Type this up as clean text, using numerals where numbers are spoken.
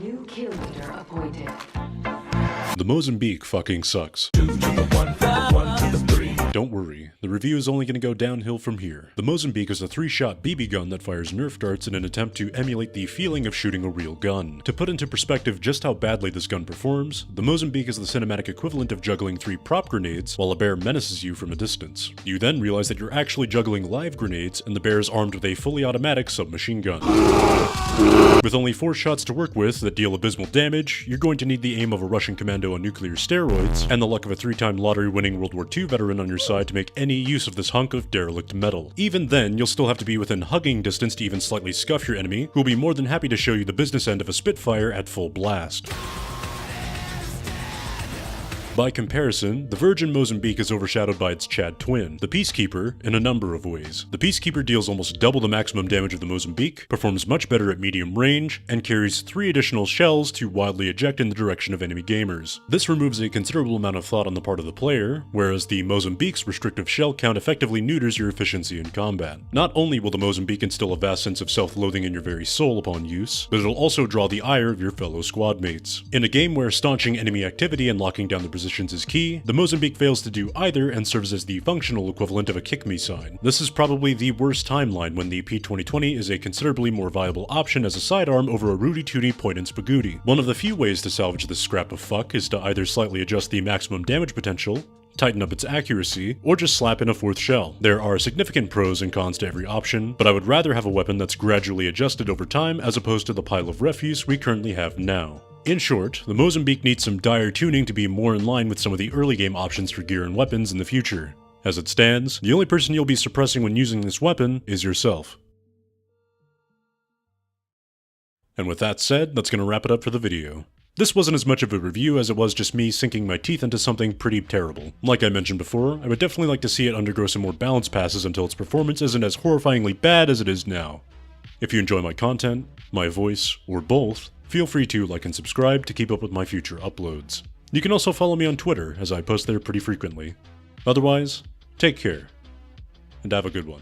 New kill leader appointed. The Mozambique fucking sucks. 2 to the 1, 1 to the 3. Don't worry, the review is only going to go downhill from here. The Mozambique is a 3-shot BB gun that fires Nerf darts in an attempt to emulate the feeling of shooting a real gun. To put into perspective just how badly this gun performs, the Mozambique is the cinematic equivalent of juggling 3 prop grenades while a bear menaces you from a distance. You then realize that you're actually juggling live grenades and the bear is armed with a fully automatic submachine gun. With only 4 shots to work with that deal abysmal damage, you're going to need the aim of a Russian commando on nuclear steroids, and the luck of a 3-time lottery-winning World War II veteran on your side to make any use of this hunk of derelict metal. Even then, you'll still have to be within hugging distance to even slightly scuff your enemy, who'll be more than happy to show you the business end of a Spitfire at full blast. By comparison, the Virgin Mozambique is overshadowed by its Chad twin, the Peacekeeper, in a number of ways. The Peacekeeper deals almost double the maximum damage of the Mozambique, performs much better at medium range, and carries 3 additional shells to wildly eject in the direction of enemy gamers. This removes a considerable amount of thought on the part of the player, whereas the Mozambique's restrictive shell count effectively neuters your efficiency in combat. Not only will the Mozambique instill a vast sense of self-loathing in your very soul upon use, but it'll also draw the ire of your fellow squad mates. In a game where staunching enemy activity and locking down the positions is key, the Mozambique fails to do either and serves as the functional equivalent of a kick-me sign. This is probably the worst timeline when the P2020 is a considerably more viable option as a sidearm over a Rudy-Tooty point and spagooty. One of the few ways to salvage this scrap of fuck is to either slightly adjust the maximum damage potential, tighten up its accuracy, or just slap in a 4th shell. There are significant pros and cons to every option, but I would rather have a weapon that's gradually adjusted over time as opposed to the pile of refuse we currently have now. In short, the Mozambique needs some dire tuning to be more in line with some of the early game options for gear and weapons in the future. As it stands, the only person you'll be suppressing when using this weapon is yourself. And with that said, that's going to wrap it up for the video. This wasn't as much of a review as it was just me sinking my teeth into something pretty terrible. Like I mentioned before, I would definitely like to see it undergo some more balance passes until its performance isn't as horrifyingly bad as it is now. If you enjoy my content, my voice, or both, feel free to like and subscribe to keep up with my future uploads. You can also follow me on Twitter, as I post there pretty frequently. Otherwise, take care, and have a good one.